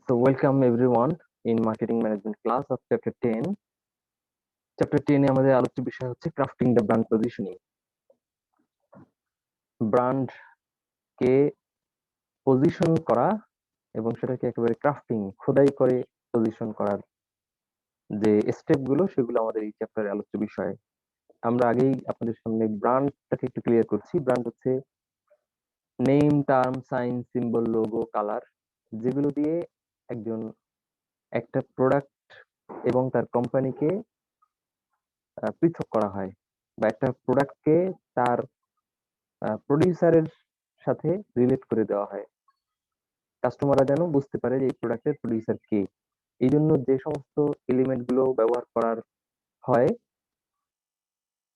So welcome everyone in marketing management class of chapter 10. Chapter 10 এ আমাদের আলোচ্য বিষয় হচ্ছে crafting the brand positioning. Brand K position করা এবং সেটাকে একেবারে ক্রাফটিং খোদাই করে পজিশন করার যে স্টেপ গুলো সেগুলো আমাদের এই চ্যাপ্টারে আলোচ্য বিষয়। আমরা আগেই আপনাদের সামনে ব্র্যান্ডটাকে একটু ক্লিয়ার করছি। ব্র্যান্ড হচ্ছে name, term, sign, symbol, logo, colour, যেগুলো দিয়ে একজন একটা প্রোডাক্ট এবং তার কোম্পানিকে পৃথক করা হয় বা একটা প্রোডাক্টকে তার প্রোডিউসারের সাথে রিলেট করে দেওয়া হয়, কাস্টমাররা যেন বুঝতে পারে যে এই প্রোডাক্টের প্রোডিউসার কে। এই জন্য যে সমস্ত এলিমেন্ট গুলো ব্যবহার করার হয়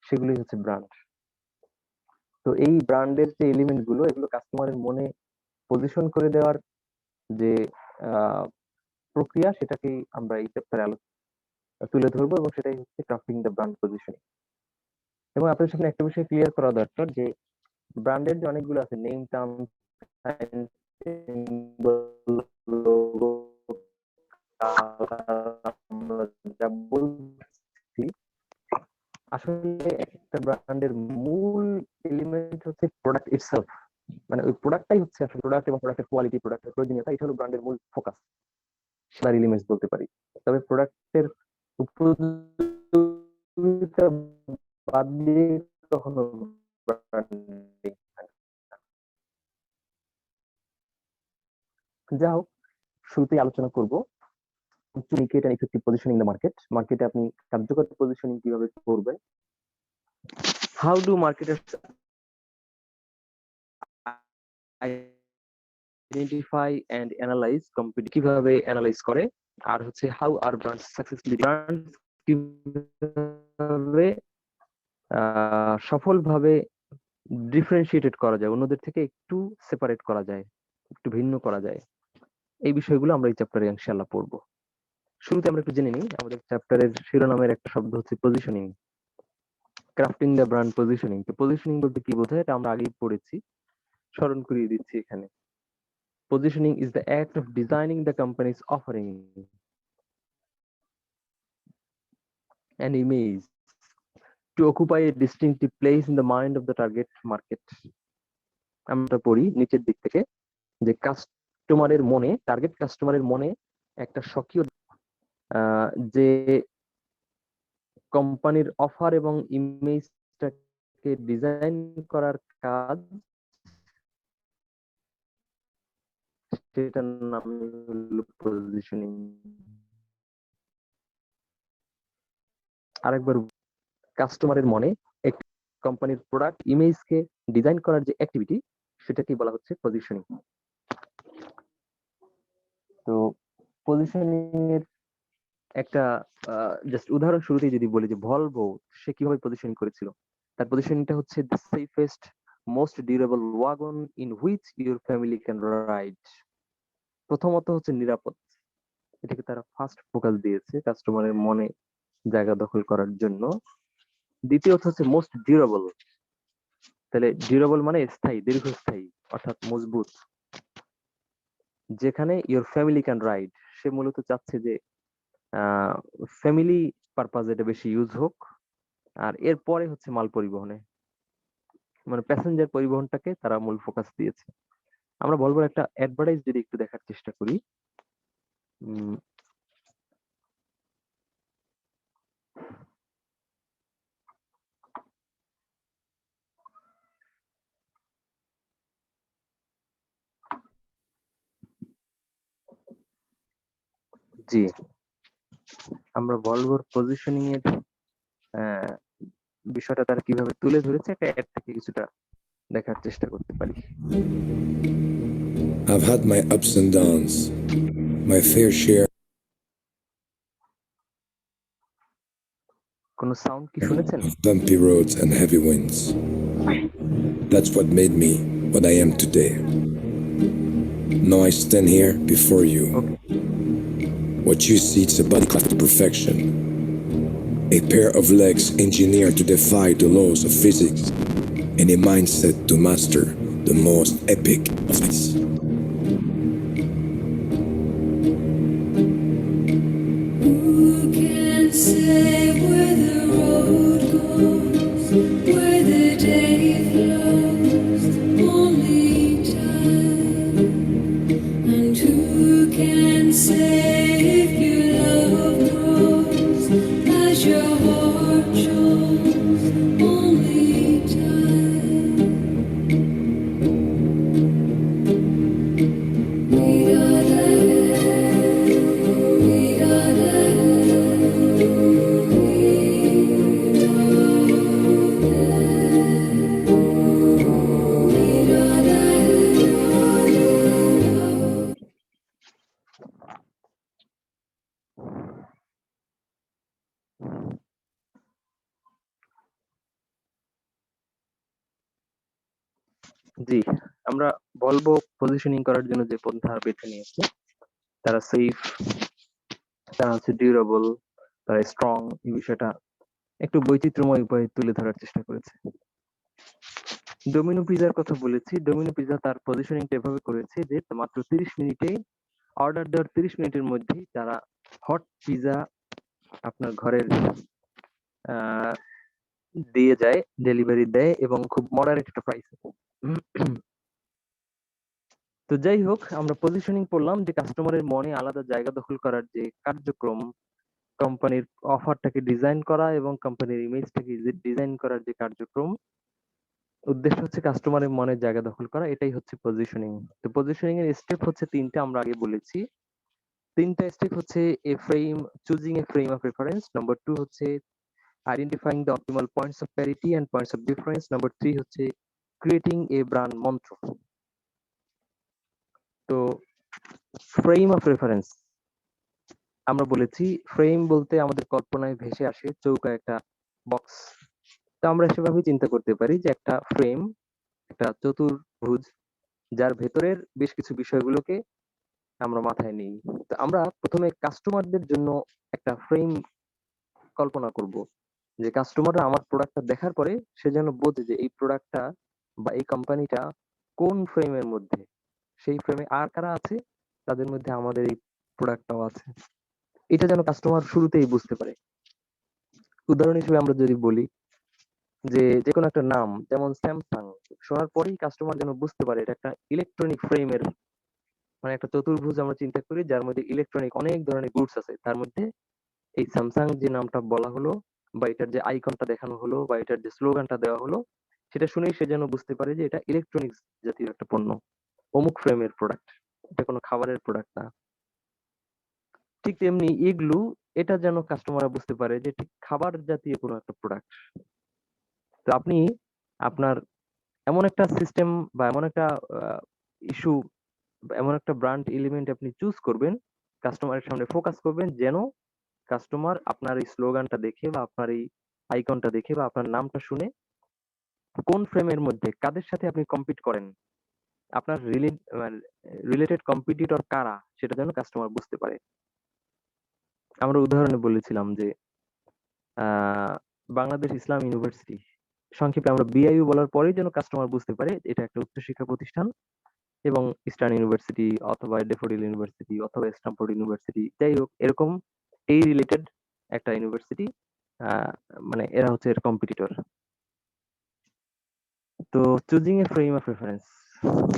সেগুলোই হচ্ছে ব্র্যান্ড। তো এই ব্র্যান্ডের যে এলিমেন্ট গুলো এগুলো কাস্টমারের মনে পজিশন করে দেওয়ার যে প্রক্রিয়া সেটাকেই আমরা এই চ্যাপ্টারে তুলে ধরবো এবং সেটাই হচ্ছে ক্রাফটিং দ্য ব্র্যান্ড পজিশনিং। এবং আপনাদের সামনে একটা বিষয় ক্লিয়ার করা দরকার যে ব্র্যান্ডের যে অনেকগুলো আছে, name, term, sign, symbol, logo, আমরা যা বলছি, আসলে একটা ব্র্যান্ডের মূল এলিমেন্ট হচ্ছে প্রোডাক্ট ইটসেলফ। মানে ওই প্রোডাক্টটাই হচ্ছে আসলে প্রোডাক্ট এবং প্রোডাক্টের কোয়ালিটি, প্রোডাক্টের প্রয়োজনীয়তা, এটা হলো ব্র্যান্ডের মূল ফোকাস, সেটার এলিমেন্টস বলতে পারি। তবে প্রোডাক্টের উপযোগিতা বাদ দিয়ে কখনো ব্র্যান্ডিং হয় না। যা হোক, শুরুতেই আলোচনা করব communicate and effective positioning in the market. মার্কেটে আপনি কার্যকর পজিশনিং কিভাবে করবেন। How do marketers identify and analyse competitor, কিভাবে অ্যানালাইজ করে, আর হচ্ছে how are brands successfully, brand কিভাবে সফলভাবে ডিফারেন্সিয়েটেড করা যায়, অন্যদের থেকে একটু সেপারেট করা যায়, একটু ভিন্ন করা যায়। এই বিষয়গুলো আমরা এই চ্যাপ্টারে ইনশাআল্লাহ পড়বো। শুরুতে আমরা একটু জেনে নিই, আমাদের চ্যাপ্টারের শিরোনামের একটা শব্দ হচ্ছে positioning, crafting the brand positioning. তো পজিশনিং বলতে কি বোঝায় এটা আমরা আগেই পড়েছি, স্মরণ করিয়ে দিচ্ছি এখানে। Positioning is the act of designing the companies offering an image to occupy a distinctive place in the mind of the target market. আমরা পড়ি নিচের দিক থেকে যে কাস্টমারের মনে, টার্গেট কাস্টমারের মনে একটা স্বকীয় যে কোম্পানির অফার এবং ইমেজটাকে ডিজাইন করার কাজ, সেটার নাম হলো পজিশনিং। আরেকবার, কাস্টমারের মনে একটি কোম্পানির প্রোডাক্ট ইমেজকে ডিজাইন করার যে অ্যাক্টিভিটি সেটাকে বলা হচ্ছে পজিশনিং। তো পজিশনিং এর একটা জাস্ট উদাহরণ শুরুতেই যদি বলি যে ভলভো সে কিভাবে পজিশনিং করেছিল, তার পজিশনিংটা হচ্ছে the safest most durable wagon in which your family can ride. প্রথমত হচ্ছে নিরাপদ, এটাকে তারা ফার্স্ট ফোকাস দিয়েছে কাস্টমারের মনে জায়গা দখল করার জন্য। দ্বিতীয়ত হচ্ছে মোস্ট ডিউরেবল, তাহলে ডিউরেবল মানে স্থায়ী, দীর্ঘস্থায়ী, অর্থাৎ মজবুত, যেখানে ইউর ফ্যামিলি ক্যান রাইড, সে মূলত চাচ্ছে যে ফ্যামিলি পারপাজে এটা বেশি ইউজ হোক। আর এরপরে হচ্ছে মাল পরিবহনে, মানে প্যাসেঞ্জার পরিবহনটাকে তারা মূল ফোকাস দিয়েছে। আমরা ভলভোর একটা অ্যাডভার্টাইজ যদি একটু দেখার চেষ্টা করি। জি, আমরা ভলভোর পজিশনিং এর বিষয়টা তারা কিভাবে তুলে ধরেছে একটা অ্যাড থেকে কিছুটা দেখার চেষ্টা করতে পারি। I've had my ups and downs, my fair share. কোনো সাউন্ড কি শুনেছেন? Of bumpy roads and heavy winds. That's what made me what I am today. Now I stand here before you. Okay. What you see is a body crafted to perfection. A pair of legs engineered to defy the laws of physics, and a mindset to master the most epic of things. say where the road goes, where the day flows, only time. And who can say if your love grows as your heart shows, only time. We got জি, আমরা বলবো positioning করার জন্য যে পন্থা বেছে নিয়েছে তারা safe, তারা হচ্ছে ডিউরেবল, তারা স্ট্রং, এই বিষয়টা একটু বৈচিত্র্যময় উপায়ে তুলে ধরার চেষ্টা করেছে। ডোমিনো পিজার কথা বলেছি। ডোমিনো পিজা তার পজিশনিংটা এভাবে করেছে যে মাত্র 30 মিনিটে অর্ডার দেওয়ার 30 মিনিটের মধ্যেই তারা হট পিজা আপনার ঘরের দিয়ে যায়, ডেলিভারি দেয় এবং খুব মডারেট একটা প্রাইস। তো যাই হোক, আমরা পজিশনিং পড়লাম যে কাস্টমারের মনে আলাদা জায়গা দখল করার যে কার্যক্রম, কোম্পানির অফারটাকে ডিজাইন করা এবং কোম্পানির ইমেজটাকে ডিজাইন করার যে কার্যক্রম, উদ্দেশ্য হচ্ছে কাস্টমারের মনে জায়গা দখল করা, এটাই হচ্ছে পজিশনিং। তো পজিশনিং এর স্টেপ হচ্ছে 3টা, আমরা আগে বলেছি। 3টা স্টেপ হচ্ছে choosing a frame of reference, number 2 হচ্ছে identifying the optimal points of parity and points of difference, number 3 হচ্ছে ক্রিয়েটিং এ ব্র্যান্ড মন্ত্র। তো ফ্রেম অফ রেফারেন্স আমরা বলেছি, ফ্রেম বলতে আমাদের কল্পনায় ভেসে আসে চৌকা একটা বক্স। তো আমরা সেভাবে চিন্তা করতে পারি যে একটা ফ্রেম, একটা চতুর্ভুজ, যার ভেতরের বেশ কিছু বিষয়গুলোকে আমরা মাথায় নিই। তো আমরা প্রথমে কাস্টমারদের জন্য একটা ফ্রেম কল্পনা করব, যে কাস্টমাররা আমার প্রোডাক্টটা দেখার পরে সে যেন বোঝে যে এই প্রোডাক্টটা বা এই কোম্পানিটা কোন ফ্রেমের মধ্যে, সেই ফ্রেমে আর কারা আছে, তাদের মধ্যে আমাদের এই প্রোডাক্টটাও আছে। এটা যেন কাস্টমার শুরুতেই বুঝতে পারে। উদাহরণ হিসেবে আমরা যদি বলি যে যেকোনো একটা নাম, যেমন স্যামসাং, শোনার পরেই কাস্টমার যেন বুঝতে পারে এটা একটা ইলেকট্রনিক ফ্রেমের, মানে একটা চতুর্ভুজ আমরা চিন্তা করি যার মধ্যে ইলেকট্রনিক অনেক ধরনের গুডস আছে, তার মধ্যে এই স্যামসাং যে নামটা বলা হলো বা এটার যে আইকনটা দেখানো হলো বা এটার যে স্লোগানটা দেওয়া হলো, সেটা শুনেই সে যেন বুঝতে পারে যে এটা ইলেকট্রনিক্স জাতীয় একটা পণ্য, অমুক ফ্রেমের প্রোডাক্ট, এটা কোনো খাবারের প্রোডাক্ট না। ঠিক তেমনি ইগলু, এটা যেন কাস্টমাররা বুঝতে পারে যে ঠিক খাবার জাতীয় কোনো একটা প্রোডাক্ট। তো আপনি আপনার এমন একটা সিস্টেম বা এমন একটা ইস্যু বা এমন একটা ব্র্যান্ড এলিমেন্ট আপনি চুজ করবেন, কাস্টমারের সামনে ফোকাস করবেন, যেন কাস্টমার আপনার এই স্লোগানটা দেখে বা আপনার এই আইকনটা দেখে বা আপনার নামটা শুনে কোন ফ্রেমের মধ্যে কাদের সাথে আপনি কম্পিট করেন, আপনার রিলেটেড কম্পিটিটর কারা, সেটা যেন কাস্টমার বুঝতে পারে। আমরা উদাহরণে বলেছিলাম যে বাংলাদেশ ইসলাম ইউনিভার্সিটি, সংক্ষেপে আমরা বিআইইউ বলার পরেই যেন কাস্টমার বুঝতে পারে এটা একটা উচ্চশিক্ষা প্রতিষ্ঠান, এবং ইস্টার্ন ইউনিভার্সিটি অথবা ডেফোডিল ইউনিভার্সিটি অথবা স্ট্যামফোর্ড ইউনিভার্সিটি, যাই হোক এরকম এই রিলেটেড একটা ইউনিভার্সিটি, মানে এরা হচ্ছে এর কম্পিটিটর। তো choosing a frame of reference,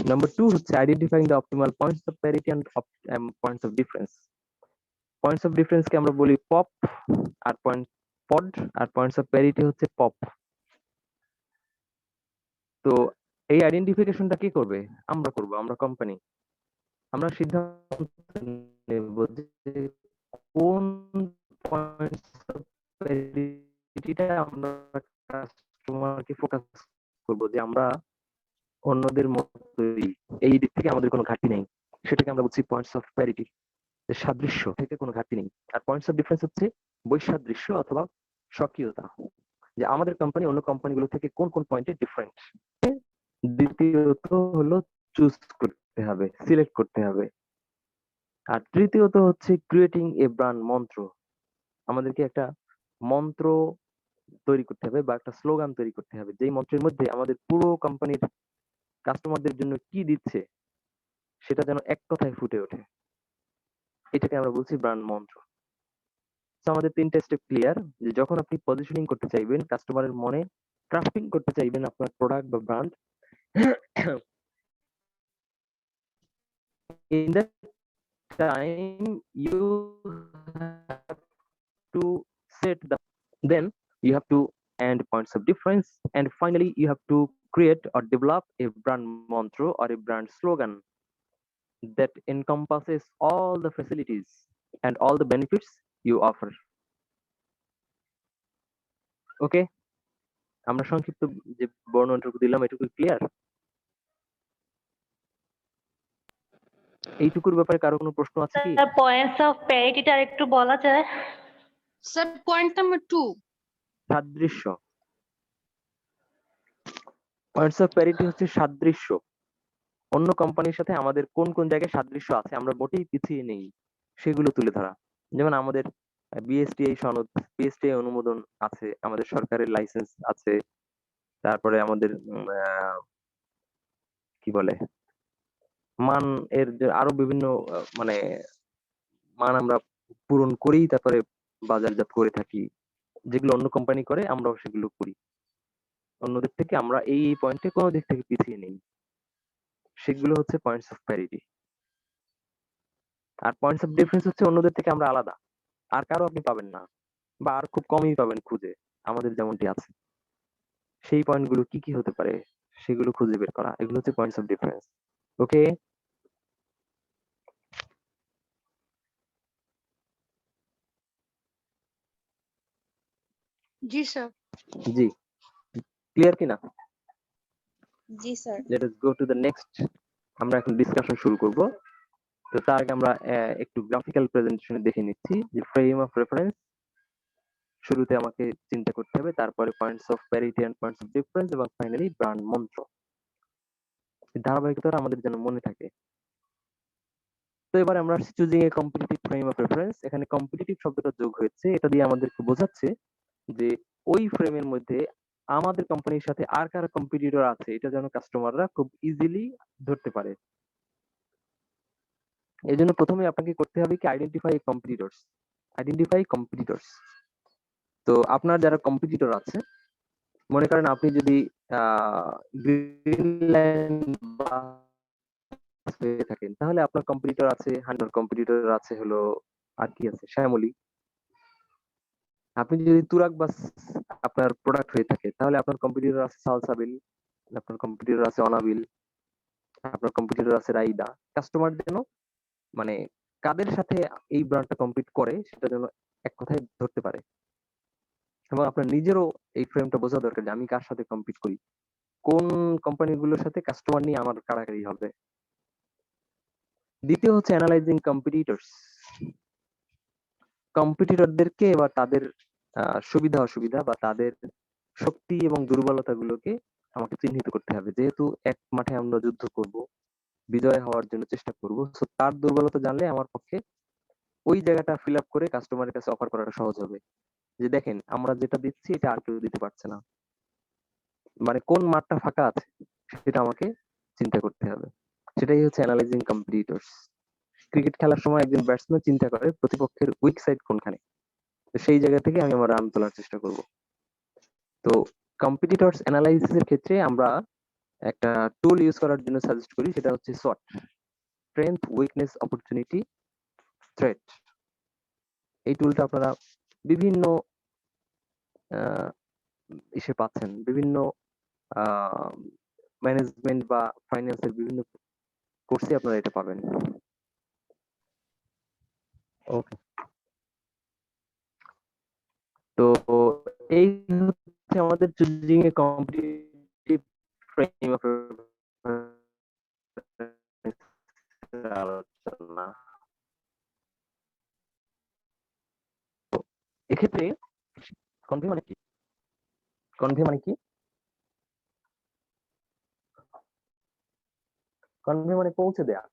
number 2 হচ্ছে identifying the optimal points of parity and points of difference. Points of difference কে আমরা বলি পপ, আর পড, আর পয়েন্টস অফ প্যারিটি হচ্ছে পপ। তো এই আইডেন্টিফিকেশনটা কি করবে? আমরা করব, আমরা কোম্পানি। আমরা সিদ্ধান্ত নেব যে কোন পয়েন্টস অফ প্যারিটিটা আমরা কাস্টমারকে ফোকাস করব, যে আমরা অন্যদের মতোই এই দিক থেকে আমাদের কোনো ঘাটতি নেই, সেটাকে আমরা বলছি পয়েন্টস অফ প্যারিটি, সাদৃশ্য থেকে কোনো ঘাটতি নেই। আর পয়েন্টস অফ ডিফারেন্স হচ্ছে বৈসাদৃশ্য অথবা স্বকীয়তা, যে আমাদের কোম্পানি অন্য কোম্পানিগুলো থেকে কোন কোন পয়েন্টে ডিফারেন্ট। দ্বিতীয়ত হলো চুজ করতে হবে, সিলেক্ট করতে হবে। আর তৃতীয়ত হচ্ছে ক্রিয়েটিং এ ব্র্যান্ড মন্ত্র, আমাদেরকে একটা মন্ত্র তৈরি করতে হবে বা একটা স্লোগান তৈরি করতে হবে, যেই মন্ত্রের মধ্যে আমাদের পুরো কোম্পানির কাস্টমারদের জন্য কি দিচ্ছে সেটা যেন এক কথায় ফুটে ওঠে। এটাকে আমরা বলছি ব্র্যান্ড মন্ত্র। তো আমাদের 3টা স্টেপ ক্লিয়ার যে যখন আপনি পজিশনিং করতে চাইবেন, কাস্টমারের মনে ক্রাফটিং করতে চাইবেন আপনার প্রোডাক্ট বা brand, in that time you have to set the, then you have to and points of difference, and finally you have to create or develop a brand mantra or a brand slogan that encompasses all the facilities and all the benefits you offer. ওকে, আমরা সংক্ষিপ্ত যে বর্ণনাটুকু দিলাম এটুকু clear? এইটুকুর ব্যাপারে কারো কোনো প্রশ্ন আছে কি? স্যার পয়েন্টস অফ প্যারিটিটা একটু বলা যায়? Sir, point number 2. সাদৃশ্য। পয়েন্টস অফ প্যারিটি হচ্ছে সাদৃশ্য। অন্য কোম্পানির সাথে আমাদের কোন কোন জায়গায় সাদৃশ্য আছে, আমরা মোটেই পিছিয়ে নেই, সেগুলো তুলে ধরা। যেমন আমাদের বিএসটিআই সনদ, বিএসটিআই অনুমোদন আছে, আমাদের সরকারের লাইসেন্স আছে, তারপরে আমাদের কি বলে মান এর যে আরো বিভিন্ন মানে মান আমরা পূরণ করেই তারপরে বাজারজাত করে থাকি। যেগুলো অন্য কোম্পানি করে আমরাও সেগুলো করি। অন্যদের থেকে আমরা এই পয়েন্টে কোনো দিক থেকে পিছিয়ে নেই। সেগুলো হচ্ছে পয়েন্টস অফ প্যারিটি। আর পয়েন্টস অফ ডিফারেন্স হচ্ছে অন্যদের থেকে আমরা আলাদা, আর কারো আপনি পাবেন না, বা আর খুব কমই পাবেন খুঁজে, আমাদের যেমনটি আছে। সেই পয়েন্টগুলো কি কি হতে পারে সেগুলো খুঁজে বের করা, এগুলো হচ্ছে points of difference. Okay, Ji, sir. G clear কিনা? Ji, sir. Let us go to the next. আমরা এখন ডিসকাশন শুরু করব। তো তার আগে আমরা একটু গ্রাফিক্যাল প্রেজেন্টেশনে দেখে নিচ্ছি যে ফ্রেম অফ রেফারেন্স শুরুতে আমাকে চিন্তা করতে হবে, তারপরে points of parity and points of difference, এবং ফাইনালি ব্র্যান্ড মন্ত্র। ধারাবাহিকতা আমাদের যেন মনে থাকে। তো এবার আমরা choosing a competitive frame of reference. এখানে কম্পিটিটিভ শব্দটা যোগ হয়েছে, এটা দিয়ে আমাদেরকে বোঝাচ্ছে যে ওই ফ্রেমের মধ্যে আমাদের কোম্পানির সাথে আর কারা কম্পিটিটর আছে এটা যেন কাস্টমাররা খুব ইজিলি ধরতে পারে। এই জন্য প্রথমে আপনাকে করতে হবে কি আইডেন্টিফাই কম্পিটিটরস। Identify competitors. তো আপনার যারা কম্পিটিটর আছে, মনে করেন আপনি যদি গ্রিনল্যান্ড হয়ে থাকেন, তাহলে আপনার কম্পিটিটর আছে, হান্টার কম্পিটিটর আছে হলো আর কি আছে, শ্যামলী। আপনি যদি তুরাগ বাস আপনার প্রোডাক্ট হয়ে থাকে, তাহলে আপনার কম্পিটিটর আছে সালসাবিল, আপনার কম্পিটিটর আছে অনাবিল, আপনার কম্পিটিটর আছে রাইদা। কাস্টমার যেন মানে কাদের সাথে এই ব্র্যান্ডটা কম্পিট করে সেটা যেন এক কথায় ধরতে পারে, এবং আপনার নিজেরও এই ফ্রেমটা বোঝা দরকার যে আমি কার সাথে কম্পিট করি, কোন কোম্পানিগুলোর সাথে কাস্টমার নিয়ে আমার কাড়াকাড়ি হবে। দ্বিতীয় হচ্ছে অ্যানালাইজিং কম্পিটিটরস। কম্পিটিটরদেরকে এবার তাদের সুবিধা অসুবিধা বা তাদের শক্তি এবং দুর্বলতা গুলোকে আমাকে চিহ্নিত করতে হবে। যেহেতু এক মাঠে আমরা যুদ্ধ করব, বিজয় হওয়ার জন্য চেষ্টা করব, সো তার দুর্বলতা জানলে আমার পক্ষে ওই জায়গাটা ফিল আপ করে কাস্টমারের কাছে অফার করাটা সহজ হবে। যে দেখেন আমরা যেটা দিচ্ছি এটা আর কেউ দিতে পারছে না, মানে কোন মাঠটা ফাঁকা আছে সেটা আমাকে চিন্তা করতে হবে। সেটাই হচ্ছে অ্যানালাইজিং কম্পিটিটরস। ক্রিকেট খেলার সময় একজন ব্যাটসম্যান চিন্তা করে প্রতিপক্ষের উইক সাইড কোনখানে, তো সেই জায়গা থেকে আমি আমার রান তোলার চেষ্টা করব। তো কম্পিটিটরস অ্যানালাইসিসের ক্ষেত্রে আমরা একটা টুল ইউজ করার জন্য সাজেস্ট করি, সেটা হচ্ছে SWOT, strength, weakness, opportunity, threat. এই টুলটা আপনারা বিভিন্ন ইসে পাচ্ছেন, বিভিন্ন ম্যানেজমেন্ট বা ফাইন্যান্সের বিভিন্ন কোর্সে আপনারা এটা পাবেন। ওকে, তো এই হচ্ছে আমাদের choosing a competitive frame of আলোচনা। এক্ষেত্রে কনভে মানে কি? কনভে মানে কি? কনভে মানে পৌঁছে দেয়া।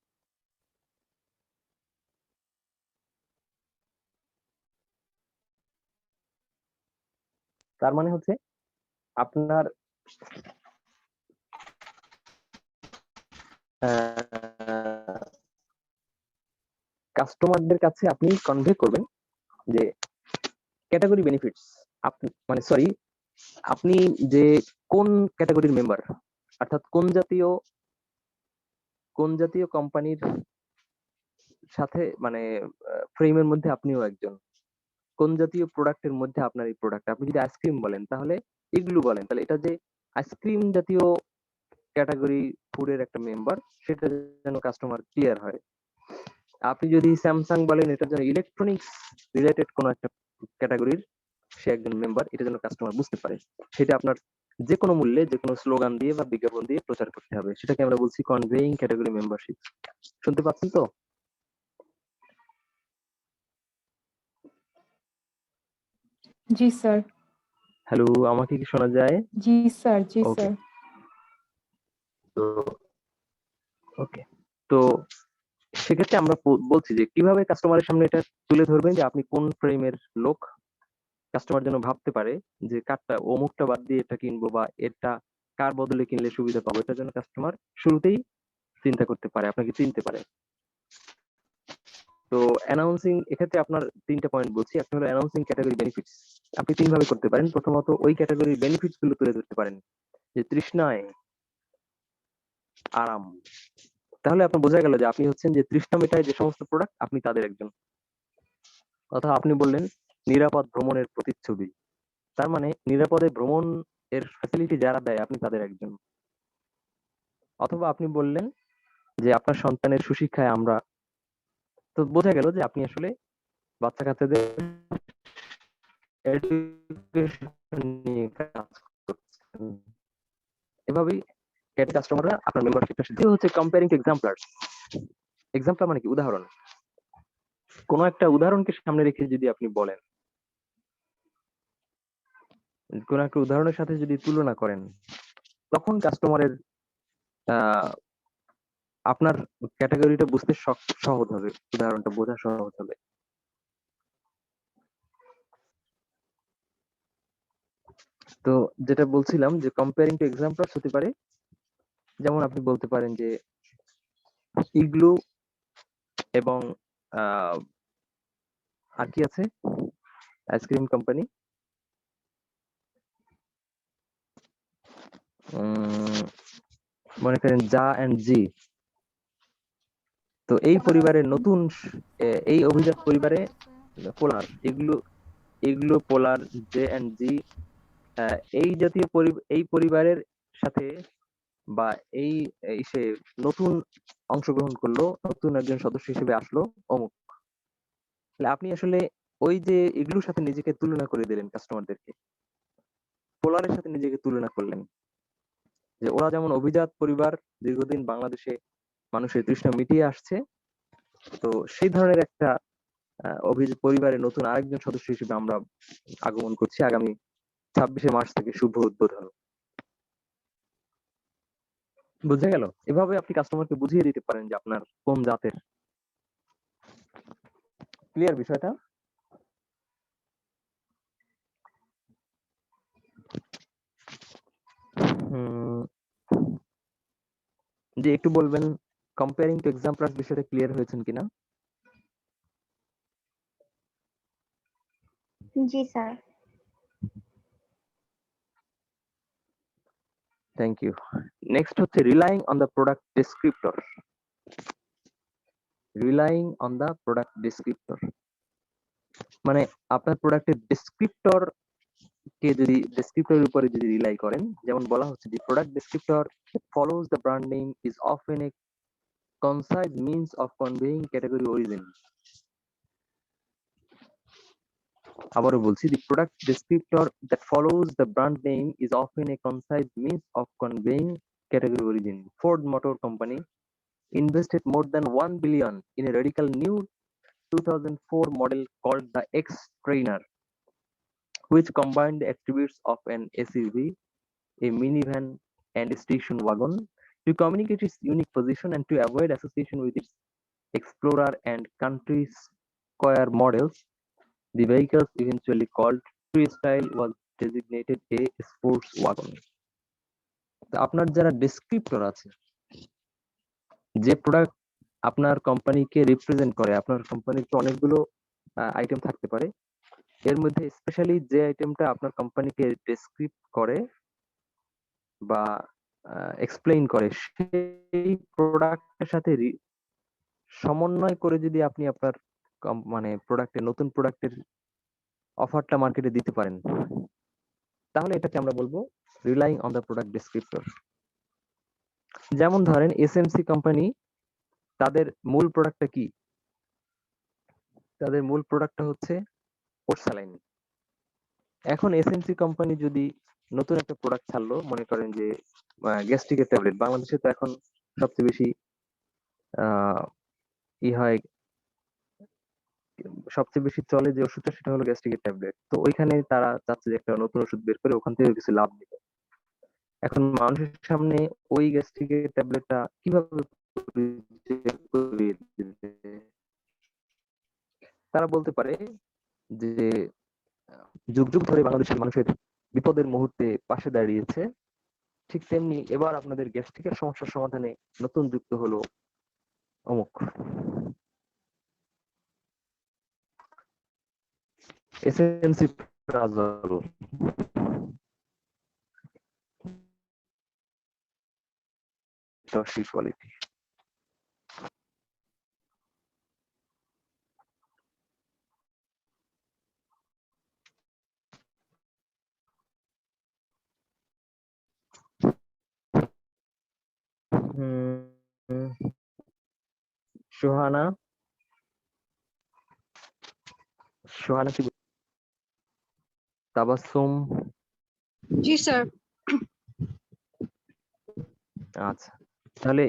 তার মানে হচ্ছে আপনার কাস্টমারদের কাছে আপনি কনভে করবেন যে ক্যাটাগরি বেনিফিটস, আপনি মানে সরি, আপনি যে কোন ক্যাটাগরির মেম্বার, অর্থাৎ কোন জাতীয় কোম্পানির সাথে মানে ফ্রেমের মধ্যে আপনিও একজন, কোন জাতীয় প্রোডাক্টের মধ্যে আপনার এই প্রোডাক্ট। আপনি যদি আইসক্রিম বলেন তাহলে এগুলো বলেন, তাহলে এটা যে আইসক্রিম জাতীয় ক্যাটাগরি ফুডের একটা মেম্বার, সেটা যেন কাস্টমার ক্লিয়ার হয়। আপনি যদি স্যামসাং বলেন এটা যেন ইলেকট্রনিক্স রিলেটেড কোন একটা ক্যাটাগরির সে একজন মেম্বার, এটা যেন কাস্টমার বুঝতে পারে। সেটা আপনার যে কোনো মূল্যে যে কোনো স্লোগান দিয়ে বা বিজ্ঞাপন দিয়ে প্রচার করতে হবে, সেটাকে আমরা বলছি কনভেইং ক্যাটাগরি মেম্বারশিপ। শুনতে পাচ্ছেন তো? জি স্যার। হ্যালো, আমাকে কি শোনা যায়? জি স্যার, জি ওকে, স্যার। তো ওকে, তো সেক্ষেত্রে আমরা বলছি যে কিভাবে কাস্টমারের সামনে এটা তুলে ধরবেন যে আপনি কোন ফ্রেমের লোক, কাস্টমার যেন ভাবতে পারে যে কারটা অমুকটা বাদ দিয়ে এটা কিনবো বা এটা কার বদলে কিনলে সুবিধা পাবো, এটা যেন কাস্টমার শুরুতেই চিন্তা করতে পারে, আপনাকে চিনতে পারে। তো অ্যানাউন্সিং, এক্ষেত্রে আপনার 3টা পয়েন্ট বলছি। একটা হলো অ্যানাউন্সিং ক্যাটাগরি বেনিফিটস। আপনি 3 ভাবে করতে পারেন। প্রথমত ওই ক্যাটাগরির বেনিফিটস গুলো তুলে ধরতে পারেন, যে তৃষ্ণায় আরাম। তাহলে আপনার বোঝা গেল যে আপনি হচ্ছেন যে তৃষ্ণা মেটায় যে সমস্ত প্রোডাক্ট, আপনি তাদের একজন। অথবা আপনি বললেন নিরাপদ ভ্রমণের প্রতিচ্ছবি, তার মানে নিরাপদে ভ্রমণ এর ফ্যাসিলিটি যারা দেয় আপনি তাদের একজন। অথবা আপনি বললেন যে আপনার সন্তানের সুশিক্ষায় আমরা, তো বোঝা গেল যে আপনি আসলে বাচ্চা কাচ্চাদের এডুকেশন নিয়ে কাজ করছেন। এভাবেই কাস্টমাররা আপনার মেম্বারশিপটা হচ্ছে কম্পেয়ারিং এক্সাম্পলার্স। এক্সাম্পল মানে কি? উদাহরণ। কোন একটা উদাহরণকে সামনে রেখে যদি আপনি বলেন, কোন একটা উদাহরণের সাথে যদি তুলনা করেন, তখন কাস্টমারের আপনার ক্যাটাগরিটা বুঝতে সহজ হবে, উদাহরণটা বোঝা সহজ হবে। তো যেটা বলছিলাম যে কম্পেয়ারিং টু এক্সাম্পলস হতে পারে, যেমন আপনি বলতে পারেন যে ইগলু এবং আর কি আছে আইসক্রিম কোম্পানি, মনে করেন জা এন্ড জি। তো এই পরিবারের নতুন এই অভিজাত পরিবারে পোলার, এগুলো পোলার, জে এন্ড জি, এই জাতীয় এই পরিবারের সাথে বা এই সে নতুন অংশগ্রহণ করলো, নতুন একজন সদস্য হিসেবে আসলো অমুক। তাহলে আপনি আসলে ওই যে এগুলোর সাথে নিজেকে তুলনা করে দিলেন, কাস্টমারদেরকে পোলারের সাথে নিজেকে তুলনা করলেন, যে ওরা যেমন অভিজাত পরিবার, দীর্ঘদিন বাংলাদেশে মানুষের তৃষ্ণা মিটিয়ে আসছে, তো সেই ধরনের একটা অভিজাত পরিবারের নতুন আরেকজন সদস্য হিসেবে আমরা আগমন করছি আগামী 26শে মার্চ থেকে, শুভ উদ্বোধন। বুঝা গেল? এভাবে আপনি কাস্টমারকে বুঝিয়ে দিতে পারেন যে আপনার কোন জাতের। ক্লিয়ার বিষয়টা? যে একটু বলবেন কম্পেয়ারিং টু এক্সাম্পলার্স বিষয়টা ক্লিয়ার হয়েছেন কিনা? জি স্যার। Thank you. নেক্সট হচ্ছে relying on the product descriptor. Relying on the product descriptor মানে আপনার প্রোডাক্টের ডেসক্রিপ্টর কে যদি ডেসক্রিপ্টরের উপরে যদি রিলাই করেন, যেমন বলা হচ্ছে যে product descriptor follows the brand name is often a concise means of conveying category origin. আবারও বলছি, the product descriptor that follows the brand name is often a concise means of conveying category origin. Ford Motor Company invested more than 1 billion in a radical new 2004 model called the X-Trainer, which combined the attributes of an SUV, a minivan, and a station wagon to communicate its unique position and to avoid association with its Explorer and Country Squire models. The vehicles, eventually called Freestyle, was designated a sports wagon. তো আপনার যারা descriptor আছে, যে product আপনার কোম্পানিকে represent করে, আপনার কোম্পানির তো অনেকগুলো আইটেম থাকতে পারে, এর মধ্যে স্পেশালি যে আইটেমটা আপনার কোম্পানিকে ডেসক্রিপ্ট করে বা এক্সপ্লেইন করে সেই প্রোডাক্টের সাথে সমন্বয় করে যদি আপনি আপনার মানে প্রোডাক্টের নতুন প্রোডাক্টের অফারটা মার্কেটে দিতে পারেন, তাহলে এটাকে আমরা বলবো relying on the product descriptor. যেমন ধরেন এসএমসি কোম্পানি, তাদের মূল প্রোডাক্টটা কি? তাদের মূল প্রোডাক্টটা হচ্ছে পোর্টসালাইন। এখন এসএমসি কোম্পানি যদি নতুন একটা প্রোডাক্ট ছাড়লো, মনে করেন যে গ্যাস্ট্রিকের ট্যাবলেট, বাংলাদেশে তো এখন সবচেয়ে বেশি আহ ই হয়, সবচেয়ে বেশি চলে যে ওষুধটা সেটা হলো গ্যাস্ট্রিকের ট্যাবলেট। তো ওইখানে তারা চাচ্ছে যে একটা নতুন ওষুধ বের করে ওখান থেকে কিছু লাভ নিবে। এখন মানুষের সামনে ওই গ্যাস্ট্রিকের ট্যাবলেটটা কিভাবে পরিচয় করিয়ে দিবে? তারা বলতে পারে যে যুগ যুগ ধরে বাংলাদেশের মানুষের বিপদের মুহূর্তে পাশে দাঁড়িয়েছে, ঠিক তেমনি এবার আপনাদের গ্যাস্ট্রিকের সমস্যার সমাধানে নতুন যুক্ত হলো অমুক এসএমসি প্রাজল। কোয়ালিটি। সোহানা, সোহানা কি? তাবাসসুম। जी सर। আচ্ছা, তাহলে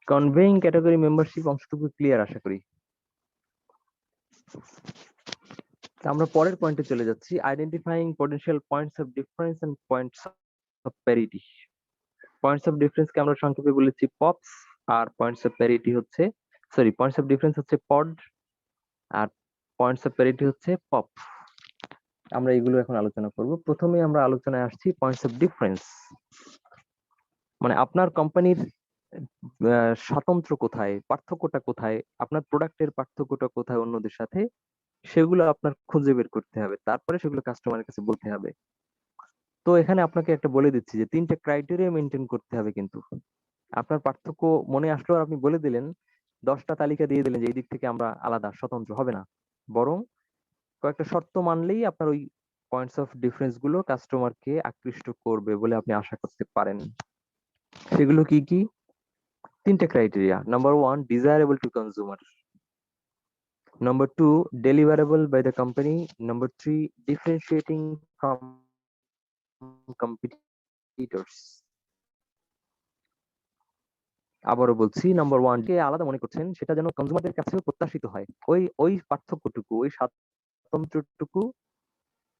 কনভেইং ক্যাটাগরি মেম্বারশিপ অংশটুকু ক্লিয়ার আশা করি। তা আমরা পরের পয়েন্টে চলে যাচ্ছি, identifying potential points of difference and points of parity. Points of ডিফারেন্সকে আমরা সংক্ষেপে বলেছি পপস, আর পয়েন্টস অফ প্যারিটি হচ্ছে, সরি, পয়েন্টস অফ ডিফারেন্স হচ্ছে পড, আর পয়েন্টস অফ প্যারিটি হচ্ছে পপ। আমরা এগুলো এখন আলোচনা করব। প্রথমে আমরা আলোচনায় আসছি পয়েন্টস অফ ডিফারেন্স, মানে আপনার কোম্পানির স্বাতন্ত্র কোথায়, পার্থক্যটা কোথায়, আপনার প্রোডাক্টের পার্থক্যটা কোথায় অন্যদের সাথে, সেগুলো আপনার খুঁজে বের করতে হবে, তারপরে সেগুলো কাস্টমারের কাছে বলতে হবে। তো এখানে আপনাকে একটা বলে দিচ্ছি যে 3টে ক্রাইটেরিয়া মেনটেন করতে হবে। কিন্তু আপনার পার্থক্য মনে আসলো আর আপনি বলে দিলেন, 10টা তালিকা দিয়ে দিলেন যে এই দিক থেকে আমরা আলাদা স্বতন্ত্র, হবে না। বরং কয়েকটা শর্ত মানলেই আপনার ওই পয়েন্টস অফ ডিফারেন্স গুলো কাস্টমারকে আকৃষ্ট করবে বলে আপনি আশা করতে পারেন। সেগুলো কি কি? 3টে criteria. Number 1, desirable two consumer. Number 2, deliverable by the company. Number 3, differentiating from competitors. আবারও বলছি, নাম্বার 1 কে আলাদা মনে করছেন সেটা যেন কনজিউমারদের কাছেও প্রত্যাশিত হয়। ওই পার্থক্যটুকু, ওই স্বাতন্ত্র্যটুকু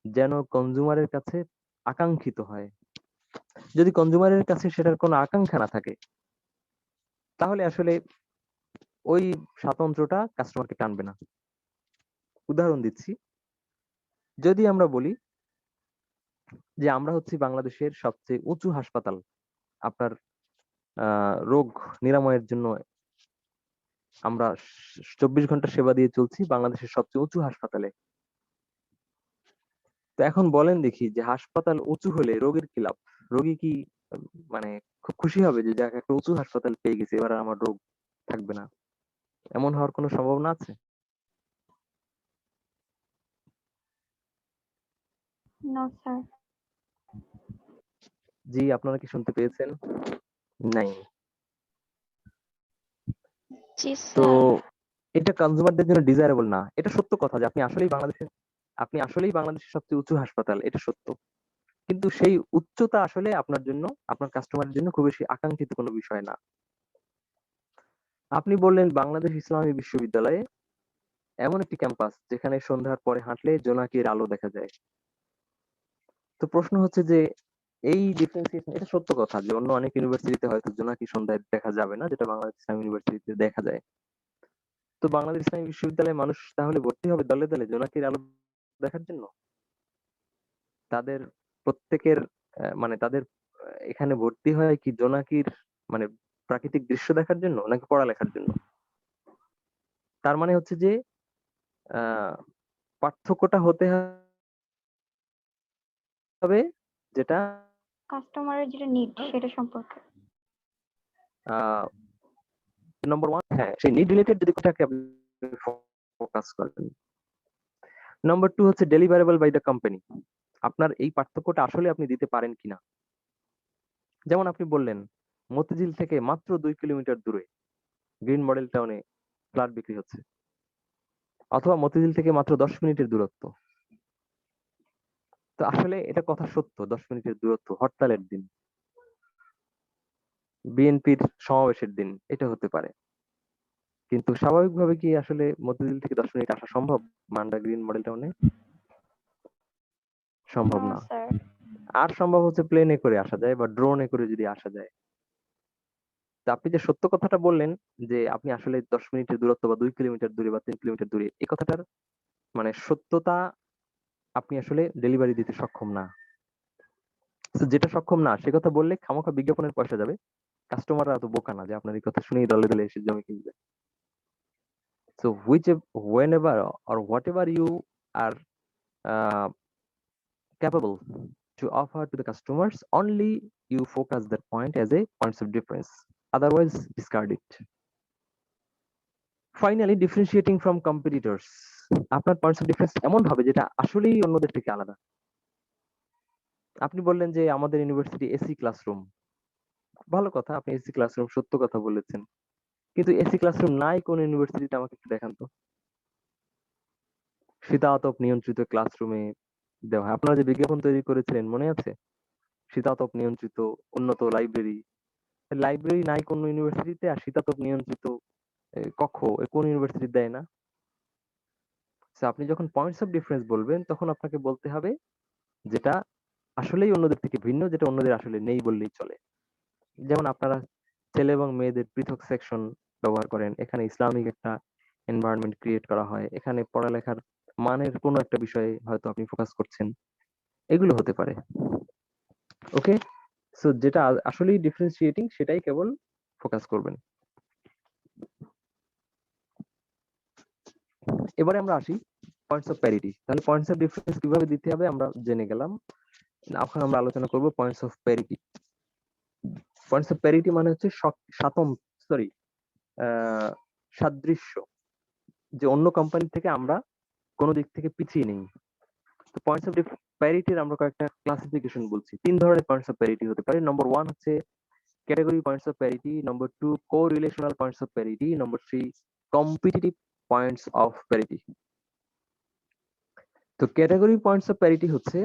যেন কনজিউমারের কাছে আকাঙ্ক্ষিত হয়। যদি কনজিউমারের কাছে সেটার কোনো আকাঙ্ক্ষা না থাকে, তাহলে আসলে ওই স্বাতন্ত্র্যটা কাস্টমারকে টানবে না। উদাহরণ দিচ্ছি, যদি আমরা বলি যে আমরা হচ্ছি বাংলাদেশের সবচেয়ে উঁচু হাসপাতাল, আপনার রোগ নিরাময়ের জন্য আমরা 24 ঘন্টা সেবা দিয়ে চলছি বাংলাদেশের সবচেয়ে উঁচু হাসপাতালে। তো এখন বলেন দেখি যে হাসপাতাল উঁচু হলে রোগীর কি লাভ? রোগী কি মানে খুব খুশি হবে যে যাক একটা উঁচু হাসপাতাল পেয়ে গেছে, এবার আর আমার রোগ থাকবে না? এমন হওয়ার কোনো সম্ভাবনা আছে? No sir. জি, আপনারা কি শুনতে পেয়েছেন? নাই। জি তো স্যার। এটা কনজিউমারদের জন্য ডিজায়ারেবল না। এটা সত্য কথা যে আপনি আসলেই বাংলাদেশের সবচেয়ে উঁচু হাসপাতাল, এটা সত্য। কিন্তু সেই উচ্চতা আসলে আপনার জন্য, আপনার কাস্টমারের জন্য খুব বেশি আকাঙ্ক্ষিত কোনো বিষয় না। আপনি বললেন বাংলাদেশ ইসলামী বিশ্ববিদ্যালয়ে এমন একটি ক্যাম্পাস যেখানে সন্ধ্যার পরে হাঁটলে জোনাকির আলো দেখা যায়। তো প্রশ্ন হচ্ছে যে এই ডিফারেন্সিয়েশন, এটা সত্য কথা যে অন্য অনেক ইউনিভার্সিটিতে হয়তো জোনাকি সন্ধ্যায় দেখা যাবে না, যেটা বাংলাদেশ ইসলামী ইউনিভার্সিটিতে দেখা যায়। তো বাংলাদেশ ইসলামী বিশ্ববিদ্যালয়ে মানুষ তাহলে ভর্তি হবে দলে দলে জোনাকির আলো দেখার জন্য? তাদের প্রত্যেকের মানে তাদের এখানে ভর্তি হয় কি জোনাকির মানে প্রাকৃতিক দৃশ্য দেখার জন্য নাকি পড়ালেখার জন্য? তার মানে হচ্ছে যে পার্থক্যটা হতে হবে যেটা কাস্টমারের যেটা নিড সেটা সম্পর্কে। নম্বর 1, হ্যাঁ, সেই নিড রিলেটেড যদি কোথাকে আপনি ফোকাস করেন। নম্বর 2 হচ্ছে ডেলিভারেবল বাই দ্য কোম্পানি। আপনার এই পার্থক্যটা আসলে আপনি দিতে পারেন কিনা। যেমন আপনি বললেন মতিঝিল থেকে মাত্র 2 কিলোমিটার দূরে গ্রিন মডেল টাউনে ফ্ল্যাট বিক্রি হচ্ছে, অথবা মতিঝিল থেকে মাত্র 10 মিনিটের দূরত্ব। তো আসলে এটা কথা সত্য, 10 মিনিটের দূরত্ব হরতালের দিন, বিএনপির সমাবেশের দিন এটা হতে পারে, কিন্তু স্বাভাবিকভাবে কি আসলে মতিঝিল থেকে 10 মিনিট আসা সম্ভব মান্ডা গ্রিন মডেল টাউনে? সম্ভব নো না। স্যার। আর সম্ভব হচ্ছে প্লেনে করে আসা যায় বা ড্রোনে করে যদি আসা যায়। তো আপনি যে সত্য কথাটা বললেন যে আপনি আসলে 10 মিনিটের দূরত্ব বা 2 কিলোমিটার দূরে বা 3 কিলোমিটার দূরে, এই কথাটার মানে সত্যতা আপনি আসলে ডেলিভারি দিতে সক্ষম না। তো যেটা সক্ষম না সে কথা বললে খামোখা বিজ্ঞাপনের পয়সা যাবে। কাস্টমাররা এত বোকা না যে আপনার এই কথা শুনেই দলে দলে এসে জমি কিনবে। So whenever or whatever you are uh, capable to offer to the customers, only you focus that point as a points of difference. Otherwise, discard it. Finally, differentiating from competitors. আপনার পয়েন্টস অফ ডিফারেন্স এমন হবে যেটা আসলেই অন্যদের থেকে আলাদা। আপনি বললেন যে আমাদের ইউনিভার্সিটি এসি ক্লাসরুম। ভালো কথা, আপনি এসি ক্লাসরুম সত্য কথা বলেছেন। কিন্তু এসি ক্লাসরুম নাই কোন ইউনিভার্সিটিতে আমাকে একটু দেখান তো। শীতাতপ নিয়ন্ত্রিত ক্লাসরুমে দেওয়া হয়। আপনারা যে বিজ্ঞাপন তৈরি করেছিলেন মনে আছে? শীতাতপ নিয়ন্ত্রিত উন্নত লাইব্রেরি। লাইব্রেরি নাই কোন ইউনিভার্সিটিতে, আর শীতাতপ নিয়ন্ত্রিত কক্ষ কোন ইউনিভার্সিটি দেয় না। So, আপনি যখন পয়েন্টস অফ ডিফারেন্স বলবেন তখন আপনাকে বলতে হবে যেটা আসলেই অন্যদের থেকে ভিন্ন, যেটা অন্যদের আসলে নেই বললেই চলে। যেমন আপনারা ছেলে এবং মেয়েদের পৃথক সেকশন ব্যবহার করেন, এখানে ইসলামিক একটা এনভায়রনমেন্ট ক্রিয়েট করা হয়, এখানে পড়ালেখার মানের কোনো একটা বিষয়ে হয়তো আপনি ফোকাস করছেন, এগুলো হতে পারে। ওকে, সো যেটা আসলেই ডিফারেন্সিয়েটিং সেটাই কেবল ফোকাস করবেন। এবারে আমরা আসি পয়েন্টস অফ প্যারিটি। তাহলে পয়েন্টস অফ ডিফারেন্স কিভাবে দিতে হবে আমরা জেনে গেলাম। এখন আমরা আলোচনা করব points of parity. Points of parity মানে হচ্ছে সাদৃশ্য, যে অন্য কোম্পানি থেকে আমরা কোনো দিক থেকে পিছিয়ে নেই। তো পয়েন্টস অফ প্যারিটির আমরা কয়েকটা ক্লাসিফিকেশন বলছি। 3 ধরনের পয়েন্টস অফ প্যারিটি হতে পারে। নম্বর 1 হচ্ছে category points of parity, number 2 correlational points of parity, number 3 competitive points of parity. তো ক্যাটাগরি পয়েন্টস অফ প্যারিটি হচ্ছে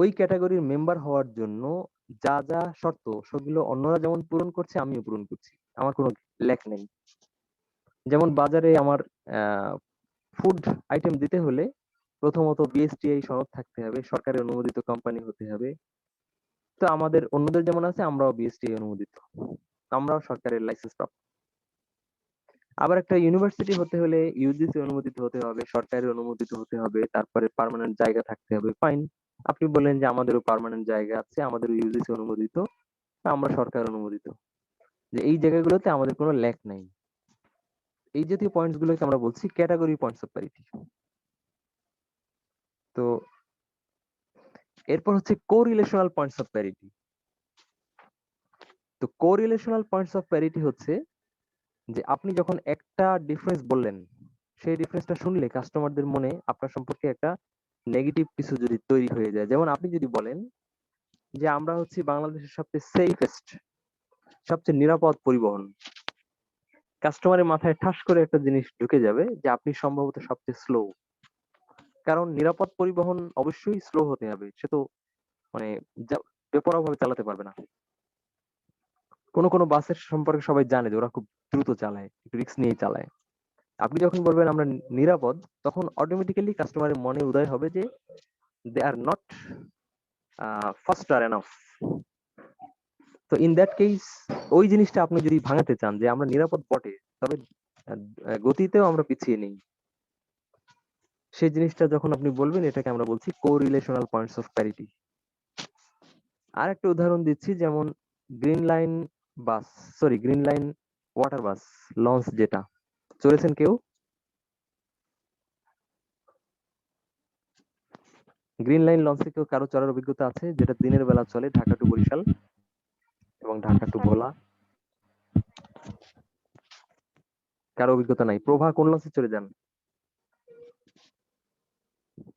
ওই ক্যাটাগরির মেম্বার হওয়ার জন্য যা যা শর্ত সেগুলো অন্যরা যেমন পূরণ করছে আমিও পূরণ করছি, আমার কোনো ল্যাক নেই। যেমন বাজারে আমার ফুড আইটেম দিতে হলে প্রথমত বিএসটিআই সনদ থাকতে হবে, সরকারের অনুমোদিত কোম্পানি হতে হবে। তো আমাদের অন্যদের যেমন আছে আমরাও বিএসটিআই অনুমোদিত, আমরাও সরকারের লাইসেন্স প্রাপ্ত। আবার একটা ইউনিভার্সিটি হতে হলে ইউজিসি অনুমোদিত হতে হবে, সরকারের অনুমোদিত হতে হবে, তারপরে পার্মানেন্ট জায়গা থাকতে হবে। ফাইন, আপনি বললেন যে আমাদেরও পার্মানেন্ট জায়গা আছে, আমাদেরও ইউজিসি অনুমোদিত, আমরা সরকার অনুমোদিত, যে এই জায়গাগুলোতে আমাদের কোনো ল্যাক নাই। এই জাতীয় পয়েন্টস গুলোকে আমরা বলছি ক্যাটাগরি পয়েন্টস অফ প্যারিটি। তো এরপর হচ্ছে কোরিলেশনাল পয়েন্টস অফ প্যারিটি। তো কোরিলেশনাল পয়েন্টস অফ প্যারিটি হচ্ছে যে আপনি যখন একটা ডিফারেন্স বললেন, সেই ডিফারেন্সটা শুনলে কাস্টমারদের মনে আপনার সম্পর্কে একটা নেগেটিভ কিছু যদি তৈরি হয়ে যায়। যেমন আপনি যদি বলেন যে আমরা হচ্ছি বাংলাদেশের সবচেয়ে সেফেস্ট, সবচেয়ে নিরাপদ পরিবহন, কাস্টমারের মাথায় ঠাস করে একটা জিনিস ঢুকে যাবে যে আপনি সম্ভবত সবচেয়ে স্লো। কারণ নিরাপদ পরিবহন অবশ্যই স্লো হতে হবে, সে তো মানে বেপরোয়াভাবে চালাতে পারবে না। কোনো কোনো বাসের সম্পর্কে সবাই জানে যে ওরা খুব দ্রুত চালায়, একটু রিস্ক নিয়ে চালায়। আপনি যখন বলবেন আমরা নিরাপদ, তখন অটোমেটিক্যালি কাস্টমারের মনে উদয় হবে যে দে আর নট ফাস্টার এনাফ। তো ইন দ্যাট কেস ওই জিনিসটা আপনি যদি ভাঙাতে চান যে আমরা নিরাপদ বটে, তবে গতিতেও আমরা পিছিয়ে নেই, সেই জিনিসটা যখন আপনি বলবেন এটাকে আমরা বলছি কোরিলেশনাল পয়েন্টস অফ প্যারিটি। আর একটা উদাহরণ দিচ্ছি, যেমন green line green line water bus launch, যেটা চলেছেন কেউ? গ্রিন লাইন লঞ্চে কেউ কারো চড়ার অভিজ্ঞতা আছে, যেটা দিনের বেলা চলে ঢাকা টু বরিশাল এবং ঢাকা টু ভোলা? কারো অভিজ্ঞতা নাই? প্রভা কোন লঞ্চে চড়ে যান?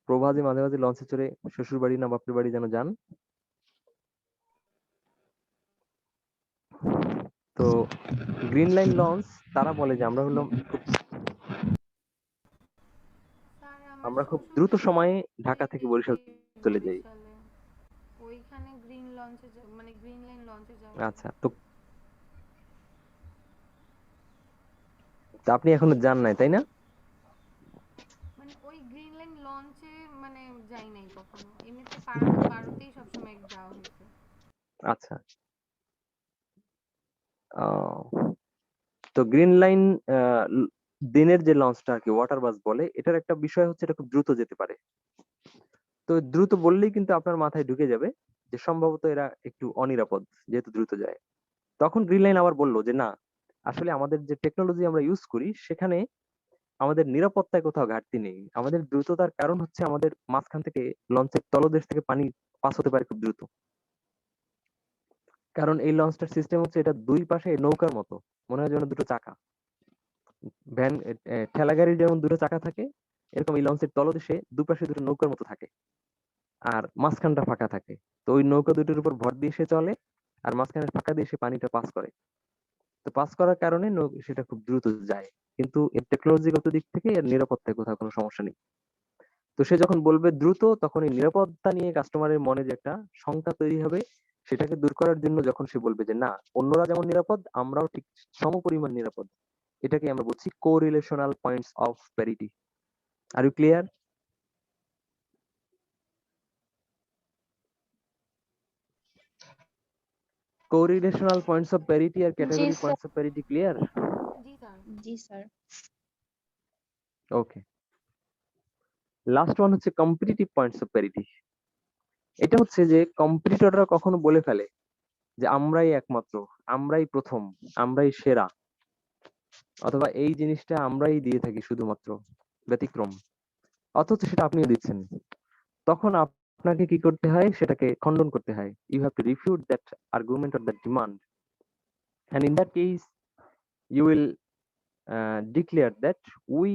প্রভা যে মাঝে মাঝে লঞ্চে চড়ে শ্বশুর বাড়ি না বাপের বাড়ি যেন যান। তো গ্রিন লাইন লঞ্চ তারা বলে যে আমরা হলাম স্যার আমার আমরা খুব শ্বশুর দ্রুত তো সময়ে ঢাকা থাকে থেকে বরিশাল চলে যাই। বরিশালে, ওইখানে গ্রিন লঞ্চে মানে গ্রিন লাইন লঞ্চে যাওয়া আচ্ছা, তো তা আপনি এখনো যান নাই তাই না? মানে ওই গ্রিন লাইন লঞ্চে মানে যাই নাই কখনো, এমনিতে পারোতেই সবসময় যাওয়া হয়েছে। আচ্ছা, আহ, তো গ্রিন লাইন দিনের যে লঞ্চটা আর কি ওয়াটার বাস বলে, এটার একটা বিষয় হচ্ছে এটা খুব দ্রুত যেতে পারে। তো দ্রুত বললেই কিন্তু আপনার মাথায় ঢুকে যাবে যে সম্ভবত এরা একটু অনিরাপদ, যেহেতু দ্রুত যায়। তখন গ্রিন লাইন আবার বললো যে না, আসলে আমাদের যে টেকনোলজি আমরা ইউজ করি সেখানে আমাদের নিরাপত্তায় কোথাও ঘাটতি নেই। আমাদের দ্রুততার কারণ হচ্ছে আমাদের মাঝখান থেকে লঞ্চের তলদেশ থেকে পানি পাস হতে পারে খুব দ্রুত। কারণ এই লঞ্চটার সিস্টেম হচ্ছে এটা দুই পাশে নৌকার মতো, মনে হয় যেন দুটো চাকা। ভ্যান ঠেলা গাড়ির যেমন দুটো চাকা থাকে, এরকম এই লঞ্চের তলদেশে দুপাশে দুটো নৌকার মতো থাকে, আর মাঝখানটা ফাঁকা থাকে। তো ওই নৌকা দুটোর উপর ভর দিয়ে সে চলে, আর মাঝখানে ফাঁকা দিয়ে সে পানিটা পাস করে। তো পাস করার কারণে সেটা খুব দ্রুত যায়। কিন্তু এর টেকনোলজিগত দিক থেকে এর নিরাপত্তায় কোথাও কোনো সমস্যা নেই। তো সে যখন বলবে দ্রুত, তখন এই নিরাপত্তা নিয়ে কাস্টমারের মনে যে একটা শঙ্কা তৈরি হবে, সেটাকে দূর করার জন্য যখন সে বলবে যে না, অন্যরা যেমন নিরাপদ আমরাও ঠিক সমপরিমাণ নিরাপদ, এটাকে আমরা বলছি correlational points of parity. Are you clear? Correlational points of parity আর category points of parity clear? জি স্যার। জি স্যার। ওকে, লাস্ট ওয়ান হচ্ছে কম্পিটিটিভ পয়েন্টস অফ প্যারিটি। এটা হচ্ছে যে কম্পিটিটররা কখনো বলে ফেলে যে আমরাই একমাত্র, আমরাই প্রথম, আমরাই সেরা, অথবা এই জিনিসটা আমরাই দিয়ে থাকি শুধুমাত্র, ব্যতিক্রম, অথচ সেটা আপনিও দিচ্ছেন। তখন আপনাকে কি করতে হয়? সেটাকে খণ্ডন করতে হয়। You have to refute that argument or that demand, and in that case you will declare that we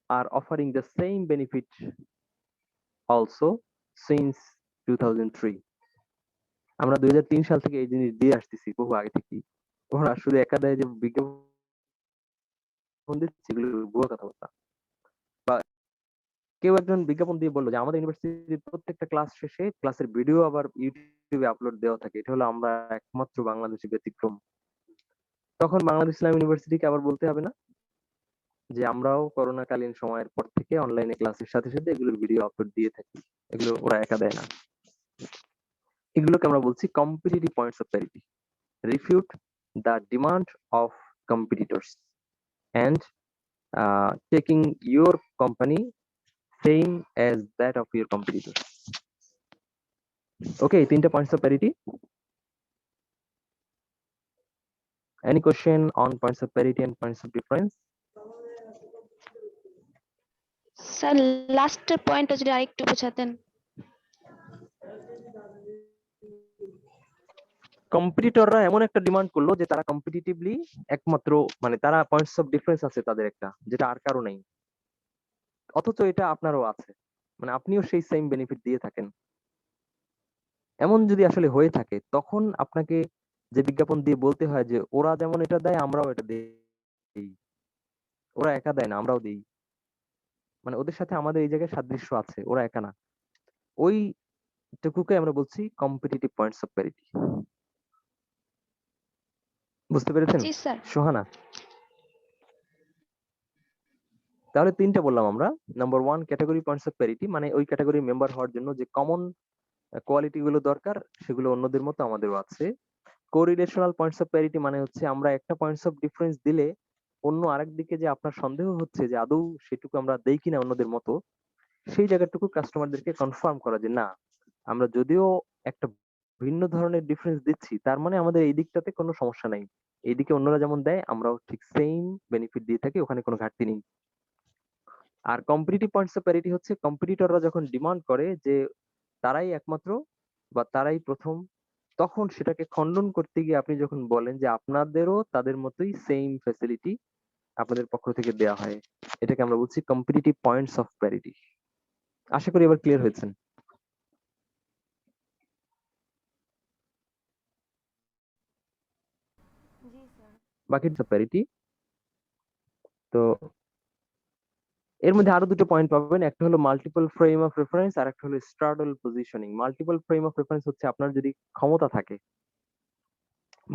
are offering the same benefit also since 2003. আমরা 2003 সাল থেকে এই জিনিস দিয়ে আসতেছি, বহু আগে থেকেই। ওরা শুধু একা দেয় যে বিজ্ঞাপন দিচ্ছে, এগুলো ভুয়া কথাবার্তা। বা কেউ একজন বিজ্ঞাপন দিয়ে বললো যে আমাদের ইউনিভার্সিটির প্রত্যেকটা ক্লাস শেষে ক্লাসের ভিডিও আবার ইউটিউবে আপলোড দেওয়া থাকে, এটা হলো আমরা একমাত্র বাংলাদেশি ব্যতিক্রম। তখন বাংলাদেশ ইসলাম ইউনিভার্সিটিকে আবার বলতে হবে না যে আমরাও করোনাকালীন সময়ের পর থেকে অনলাইনে ক্লাসের সাথে সাথে এগুলোর ভিডিও আপলোড দিয়ে থাকি, এগুলো ওরা একা দেয় না। এগুলোকে আমরা বলছি competitive points of parity. Refute the demand of competitors and taking your company same as that of your competitors. Okay, তিনটা points of parity. Any question on points of parity and points of difference? Sir last পয়েন্টটা যদি আরেকটু বোঝাতেন। কম্পিটিটররা এমন একটা demand করলো যে তারা competitively একমাত্র, মানে তারা পয়েন্টস অফ ডিফারেন্স আছে তাদের একটা, যেটা আর কারো নেই, অথচ এটা আপনারও আছে, মানে আপনিও সেই সেম বেনিফিট দিয়ে থাকেন। এমন যদি আসলে হয়ে থাকে, তখন আপনাকে যে বিজ্ঞাপন দিয়ে বলতে হয় যে ওরা যেমন এটা দেয় আমরাও এটা দিই, ওরা একা দেয় না আমরাও দিই, মানে ওদের সাথে আমাদের এই জায়গায় সাদৃশ্য আছে, ওরা একা না। ওইটুকুকে আমরা বলছি কম্পিটিটিভ পয়েন্টস অফ প্যারিটি। বুঝতে পেরেছেন জি স্যার। সোহানা? তাহলে তিনটা বললাম আমরা। Number one, category points of parity, মানে ওই ক্যাটাগরির মেম্বার হওয়ার জন্য যে কমন কোয়ালিটি গুলো দরকার সেগুলো অন্যদের মতো আমাদেরও আছে। কোরিলেশনাল পয়েন্টস অফ প্যারিটি মানে হচ্ছে আমরা একটা পয়েন্টস অফ ডিফারেন্স দিলে অন্য আরেক দিকে যে আপনার সন্দেহ হচ্ছে যে আদৌ সেটুকু আমরা দেই কিনা অন্যদের মতো, সেই জায়গাটুকু কাস্টমারদেরকে কনফার্ম করা যে না, আমরা যদিও একটা ভিন্ন ধরনের ডিফারেন্স দিচ্ছি, তার মানে আমাদের এই দিকটাতে কোনো সমস্যা নাই, এইদিকে অন্যরা যেমন দেয় আমরাও ঠিক সেম বেনিফিট দিয়ে থাকি, ওখানে কোনো ঘাটতি নেই। আর কম্পিটিটিভ পয়েন্টস অফ প্যারিটি হচ্ছে কম্পিটিটররা যখন ডিমান্ড করে যে তারাই একমাত্র বা তারাই প্রথম। তখন সেটাকে খণ্ডন করতে গিয়ে আপনি যখন বলেন যে আপনাদেরও তাদের মতোই সেম ফ্যাসিলিটি আপনাদের পক্ষ থেকে দেওয়া হয়, এটাকে আমরা বলছি কম্পিটিটিভ পয়েন্টস অফ প্যারিটি। আশা করি এবার ক্লিয়ার হয়েছেন। জি স্যার। বাকি প্যারিটি। তো এর মধ্যে আরো দুটো পয়েন্ট পাবেন, একটা হলো মাল্টিপল ফ্রেম অফ রেফারেন্স আর একটা হলো straddle positioning. Multiple frame of reference হচ্ছে আপনার যদি ক্ষমতা থাকে,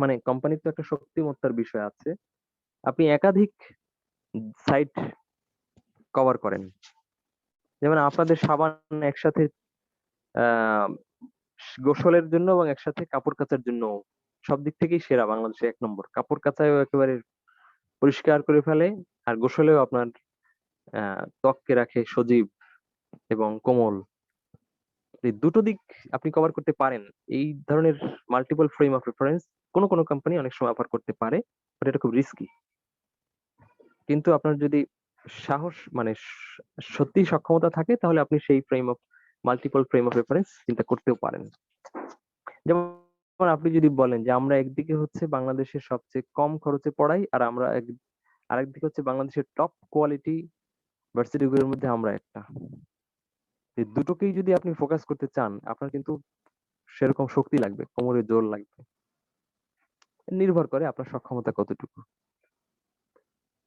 মানে কোম্পানির তো একটা শক্তিমত্তার বিষয় আছে, আপনি একাধিক সাইট কভার করেন। যেমন আপনাদের সাবান একসাথে আহ গোসলের জন্য এবং একসাথে কাপড় কাচার জন্য সব দিক থেকেই সেরা, বাংলাদেশে 1 নম্বর। কাপড় কাচায়ও একেবারে পরিষ্কার করে ফেলে, আর গোসলেও আপনার ত্বককে রাখে সজীব এবং কোমল। এই দুটো দিক আপনি কভার করতে পারেন। এই ধরনের মাল্টিপল ফ্রেম অফ রেফারেন্স কোনো কোনো কোম্পানি অনেক সময় অফার করতে পারে, বাট এটা খুব রিস্কি। কিন্তু আপনার যদি সাহস মানে সত্যি সক্ষমতা থাকে, তাহলে আপনি সেই মাল্টিপল ফ্রেম অফ রেফারেন্স চিন্তা করতেও পারেন। যেমন আপনি যদি বলেন যে আমরা একদিকে হচ্ছে বাংলাদেশের সবচেয়ে কম খরচে পড়াই, আর আমরা আরেকদিকে হচ্ছে বাংলাদেশের টপ কোয়ালিটি ভার্সিটিগুলোর মধ্যে আমরা একটা। এই দুটোকেই যদি আপনি ফোকাস করতে চান, আপনার কিন্তু সেরকম শক্তি লাগবে, কোমরে জোর লাগবে। নির্ভর করে আপনার সক্ষমতা কতটুকু।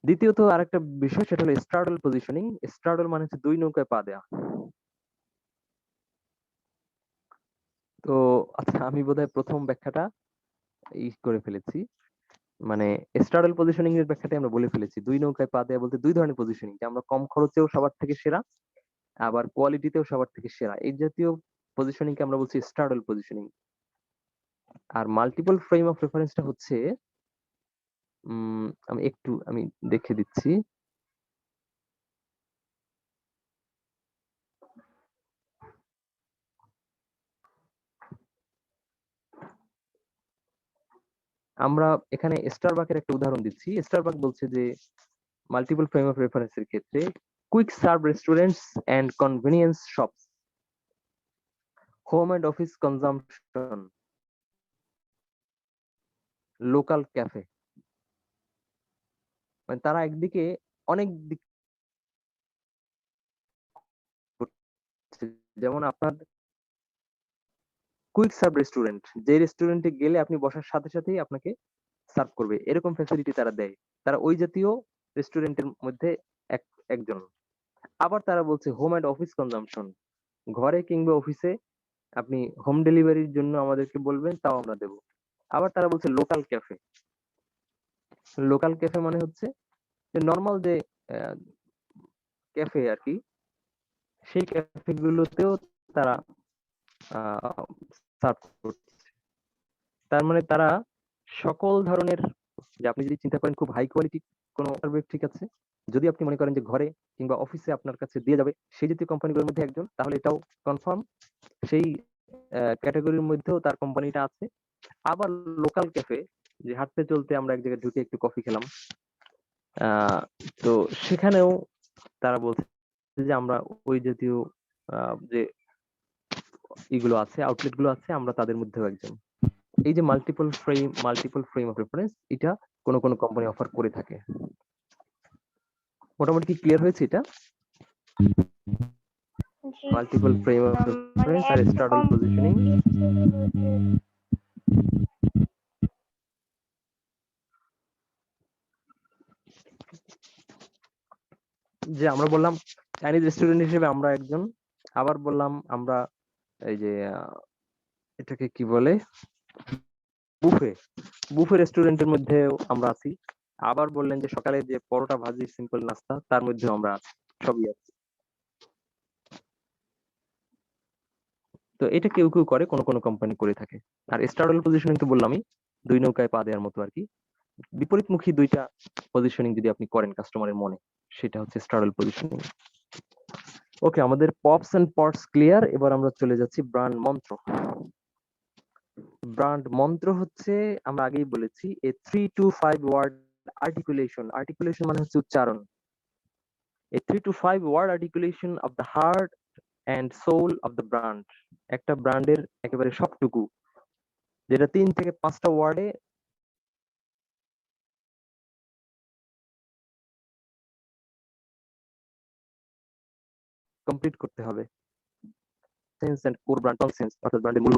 দ্বিতীয়ত আরেকটা বিষয়, সেটা হলো স্ট্রাডল পজিশনিং। স্ট্রাডল মানে হচ্ছে দুই নৌকায় পা দেওয়া। তো আচ্ছা, আমি বোধহয় প্রথম ব্যাখ্যাটা করে ফেলেছি। মানে স্ট্রাডল পজিশনিং এর ব্যাখ্যাটা আমরা বলে ফেলেছি। দুই নৌকায় পা দেওয়া বলতে দুই ধরনের পজিশনিং, আমরা কম খরচেও সবার থেকে সেরা, আবার কোয়ালিটিতেও সবার থেকে সেরা। এই জাতীয় পজিশনিং কে আমরা বলছি স্ট্রাডল পজিশনিং। আর মাল্টিপল ফ্রেম অফ রেফারেন্সটা হচ্ছে আমি দেখে দিচ্ছি। আমরা এখানে স্টারবাকের একটা উদাহরণ দিচ্ছি। স্টারবাক বলছে যে মাল্টিপল ফ্রেম অফ রেফারেন্সের ক্ষেত্রে quick serve restaurants and convenience shops, home and office consumption, local cafe, মানে তারা একদিকে অনেক দিক করছে। যেমন আপনার কুইক সার্ভ রেস্টুরেন্ট, যে রেস্টুরেন্টে গেলে আপনি বসার সাথে সাথেই আপনাকে সার্ভ করবে, এরকম ফ্যাসিলিটি তারা দেয়। তারা ওই জাতীয় রেস্টুরেন্টের মধ্যে একজন। আবার তারা বলছে হোম এন্ড অফিস কনজাম্পশন, ঘরে কিংবা অফিসে আপনি হোম ডেলিভারির জন্য আমাদেরকে বলবেন, তাও আমরা দেব। আবার তারা বলছে লোকাল ক্যাফে। লোকাল ক্যাফে মানে হচ্ছে যে নর্মাল যে ক্যাফে আর কি, সেই ক্যাফে গুলোতেও তারা সার্ভ করছে। তার মানে তারা সকল ধরনের, যে আপনি যদি চিন্তা করেন খুব হাই কোয়ালিটি কোনো সার্ভিস, ঠিক আছে, যদি আপনি মনে করেন যে ঘরে কিংবা অফিসে আপনার কাছে দিয়ে যাবে সেই জাতীয় কোম্পানিগুলোর মধ্যে একজন, তাহলে এটাও কনফার্ম সেই ক্যাটাগরির মধ্যেও তার কোম্পানিটা আছে। আবার লোকাল ক্যাফে, যে হাঁটতে চলতে আমরা এক জায়গায় ঢুকে একটু কফি খেলাম, তো সেখানেও তারা বলছে যে আমরা ওই জাতীয় যে এগুলো আছে, আউটলেট গুলো আছে, আমরা তাদের মধ্যেও একজন। এই যে মাল্টিপল ফ্রেম অফ রেফারেন্স, এটা কোনো কোনো কোম্পানি অফার করে থাকে। মোটামুটি কি ক্লিয়ার হয়েছে এটা? জি মাল্টিপল ফ্রেম অফ মানে রেফারেন্স আর একটা স্ট্রাডল পজিশনিং। যে আমরা বললাম চাইনিজ রেস্টুরেন্ট হিসেবে আমরা একজন, আবার বললাম আমরা এই যে এটাকে কি বলে, বুফে বুফে রেস্টুরেন্টের মধ্যে আমরা আছি। আবার বললেন যে সকালে যে পরোটা ভাজি সিম্পল নাস্তা, তার মধ্যে আমরা আছি, সবই আছে। তো এটা কেউ কেউ করে, কোনো কোনো কোম্পানি করে থাকে। আর স্ট্রাডল পজিশনিং তো বললামই, দুই নৌকায় পা দেওয়ার মতো আর কি। বিপরীতমুখী দুইটা পজিশনিং যদি আপনি করেন কাস্টমারের মনে, সেটা হচ্ছে স্ট্রাডল পজিশনিং। ওকে, আমাদের পপস এন্ড পটস ক্লিয়ার। এবার আমরা চলে যাচ্ছি ব্র্যান্ড মন্ত্র। ব্র্যান্ড মন্ত্র হচ্ছে, আমরা আগেই বলেছি, এ 3 to 5 ওয়ার্ড আর্টিকুলেশন। আর্টিকুলেশন মানে হচ্ছে উচ্চারণ। A 3 to 5 word articulation of the heart and soul of the brand. একটা ব্র্যান্ডের একেবারে সবটুকু, যেটা 3 থেকে 5টা ওয়ার্ডে কমপ্লিট করতে হবে। Sense and core brand essence, অর্থাৎ ব্র্যান্ডের মূল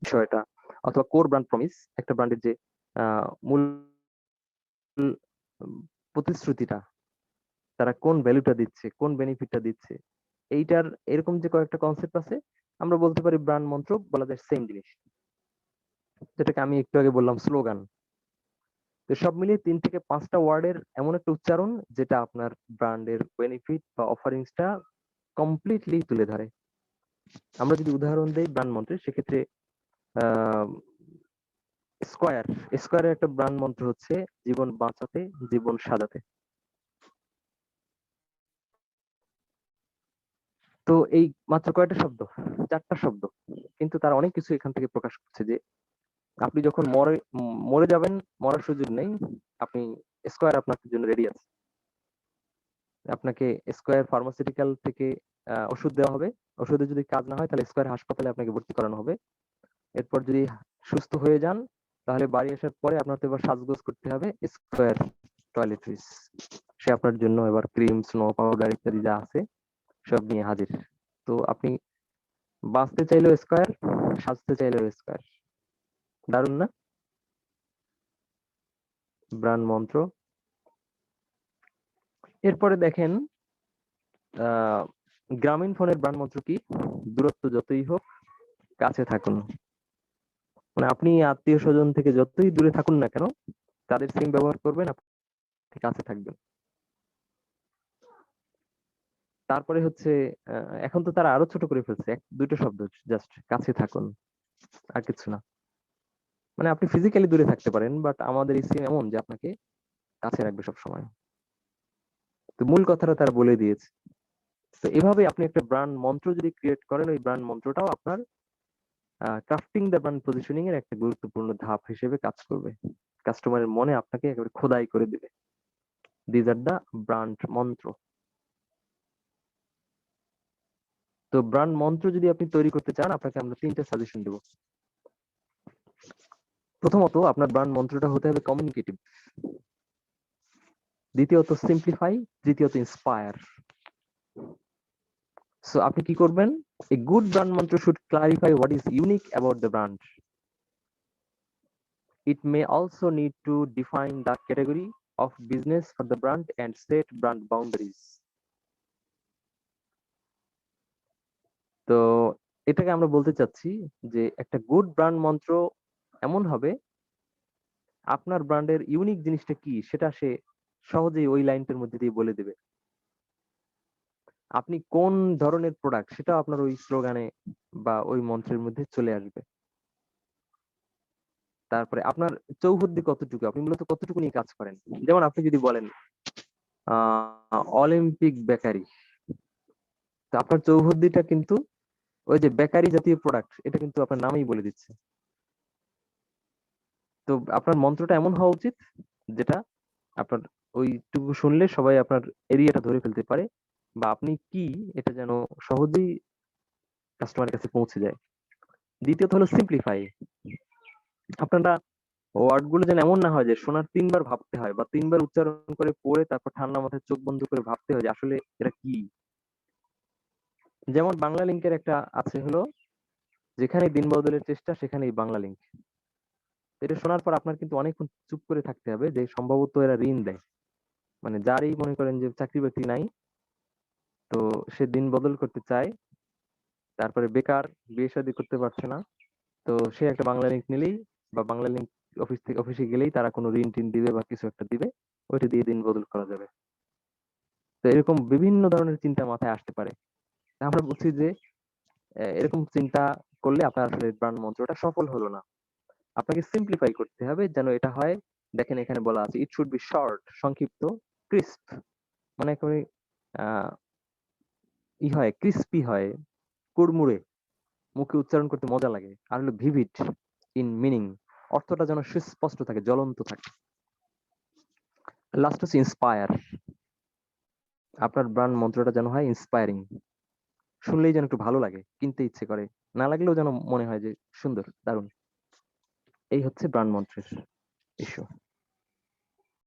বিষয়টা, অথবা কোর ব্র্যান্ড প্রমিস, একটা ব্র্যান্ডের যে মূল প্রতিশ্রুতিটা, তারা কোন ভ্যালুটা দিচ্ছে, কোন বেনিফিটটা দিচ্ছে, এইটার এরকম যে কয়েকটা কনসেপ্ট আছে, আমরা বলতে পারি ব্র্যান্ড মন্ত্র, বলা যায় সেম জিনিস, যেটাকে আমি একটু আগে বললাম স্লোগান। তো সব মিলিয়ে 3 থেকে 5টা ওয়ার্ডের এমন একটা উচ্চারণ যেটা আপনার ব্র্যান্ডের বেনিফিট বা অফারিংসটা কমপ্লিটলি তুলে ধরে। আমরা যদি উদাহরণ দেই ব্র্যান্ড মন্ত্রের, সেক্ষেত্রে স্কয়ার স্কয়ারের একটা ব্র্যান্ড মন্ত্র হচ্ছে জীবন বাঁচাতে, জীবন সাজাতে। তো এই মাত্র কয়টা শব্দ? 4টা শব্দ, কিন্তু তার অনেক কিছু এখান থেকে প্রকাশ করছে যে আপনি যখন মরে যাবেন, মরার সুযোগ নেই, আপনি স্কয়ার আপনার জন্য রেডি আছে। আপনাকে স্কয়ার ফার্মাসিউটিক্যাল থেকে ওষুধ দেওয়া হবে। ওষুধে যদি কাজ না হয়, তাহলে স্কয়ার হাসপাতালে আপনাকে ভর্তি করানো হবে। এরপর যদি সুস্থ হয়ে যান, তাহলে বাড়ি আসার পরে আপনার তো এবার সাজগোজ করতে হবে স্কয়ার টয়লেট্রিজ। সে আপনার জন্য এবার ক্রিম, স্নো পাউডার ইত্যাদি যা আছে সব নিয়ে হাজির। তো আপনি বাঁচতে চাইলেও স্কয়ার, সাজতে চাইলেও স্কয়ার। দারুণ না? ব্র্যান্ড মন্ত্র। এরপরে দেখেন গ্রামীণ ফোনের ব্র্যান্ড মন্ত্র কি? দূরত্ব যতই হোক, কাছে থাকুন। মানে আপনি আত্মীয় স্বজন থেকে যতই দূরে থাকুন না কেন, তাদের সিম ব্যবহার করবেন, আপনি কাছে থাকবেন। তারপরে হচ্ছে এখন তো তারা আরো ছোট করে ফেলছে, 1-2টা শব্দ, জাস্ট কাছে থাকুন, আর কিছু না। মানে আপনি ফিজিক্যালি দূরে থাকতে পারেন, বাট আমাদের এই সিম এমন যে আপনাকে কাছে রাখবে সব সময়। তো মূল কথাটা তারা বলে দিয়েছে। তো এভাবে আপনি একটা ব্র্যান্ড মন্ত্র যদি ক্রিয়েট করেন, ওই ব্র্যান্ড মন্ত্রটাও আপনার ক্রাফটিং দ্য ব্র্যান্ড পজিশনিং এর একটা গুরুত্বপূর্ণ ধাপ হিসেবে কাজ করবে। কাস্টমারের মনে আপনাকে একেবারে খোদাই করে দিবে। দিজ আর দ্য ব্র্যান্ড মন্ত্র। তো ব্র্যান্ড মন্ত্র যদি আপনি তৈরি করতে চান, আপনাকে আমরা 3টা সাজেশন দেব। প্রথমত, আপনার ব্র্যান্ড মন্ত্রটা হতে হবে কমিউনিকেটিভ। দ্বিতীয়ত সিম্পলিফাই, তৃতীয়ত ইন্সপায়ার। সো আপনি কি করবেন? A good brand mantra should clarify what is unique about the brand. It may also need to define the category of business for the brand and set brand boundaries. তো এটাকে আমরা বলতে চাচ্ছি যে একটা গুড ব্র্যান্ড মন্ত্র এমন হবে, আপনার ব্র্যান্ডের ইউনিক জিনিসটা কি সেটা সে সহজেই ওই লাইনটার মধ্যে দিয়ে বলে দেবে। আপনি কোন ধরনের প্রোডাক্ট, সেটা আপনার ওই স্লোগানে বা ওই মন্ত্রের মধ্যে চলে আসবে। তারপরে আপনার চৌহদ্দি কতটুকু, আপনি মূলত কতটুকু নিয়ে কাজ করেন। যেমন আপনি যদি বলেন অলিম্পিক বেকারি, তো আপনার চৌহদ্দিটা কিন্তু ওই যে বেকারি জাতীয় প্রোডাক্ট, এটা কিন্তু আপনার নামেই বলে দিচ্ছে। তো আপনার মন্ত্রটা এমন হওয়া উচিত যেটা আপনার ওইটুকু শুনলে সবাই আপনার এরিয়াটা ধরে ফেলতে পারে, বা আপনি কি এটা যেন সহজেই কাস্টমারের কাছে পৌঁছে যায়। দ্বিতীয়ত হলো সিম্পলিফাই। আপনারা ওয়ার্ড গুলো যেন এমন না হয় যে শোনার 3বার ভাবতে হয়, বা 3বার উচ্চারণ করে পড়ে তারপর ঠান্ডা মাথায় চোখ বন্ধ করে ভাবতে হয় যে আসলে এটা কি। যেমন বাংলা লিঙ্কের একটা আছে হলো, যেখানে দিন বদলের চেষ্টা সেখানেই বাংলা লিঙ্ক। এটা শোনার পর আপনার কিন্তু অনেকক্ষণ চুপ করে থাকতে হবে, যে সম্ভবত এরা ঋণ দেয়। মানে যারই মনে করেন যে চাকরি বাকরি নাই, তো সে দিন বদল করতে চায়, তারপরে বেকার, বিয়ে শাদী করতে পারছে না, তো সে একটা বাংলা লিঙ্ক নিলেই বা বাংলা লিঙ্ক অফিসে গেলেই তারা কোনো ঋণ টিন দিবে বা কিছু একটা দিবে, ওইটা দিয়ে দিন বদল করা যাবে। তো এরকম বিভিন্ন ধরনের চিন্তা মাথায় আসতে পারে। আমরা বলছি যে এরকম চিন্তা করলে আপনার আসলে ব্র্যান্ড মন্ত্রটা সফল হলো না। আপনাকে সিম্পলিফাই করতে হবে যেন এটা হয়। দেখেন এখানে বলা আছে ইট শুড বি শর্ট, সংক্ষিপ্ত, ক্রিস্প, মানে একেবারে হয় ক্রিস্পি হয়, কুড়মুড়ে, মুখে উচ্চারণ করতে মজা লাগে। আর হলো ভিভিড ইন মিনিং, অর্থটা যেন সুস্পষ্ট থাকে, জ্বলন্ত থাকে। লাস্ট হচ্ছে ইন্সপায়ার। আপনার ব্র্যান্ড মন্ত্রটা যেন হয় ইন্সপায়ারিং, শুনলেই যেন একটু ভালো লাগে, কিনতে ইচ্ছে করে, না লাগলেও যেন মনে হয় যে সুন্দর, দারুণ। এই হচ্ছে ব্র্যান্ড মন্ত্রের ইস্যু।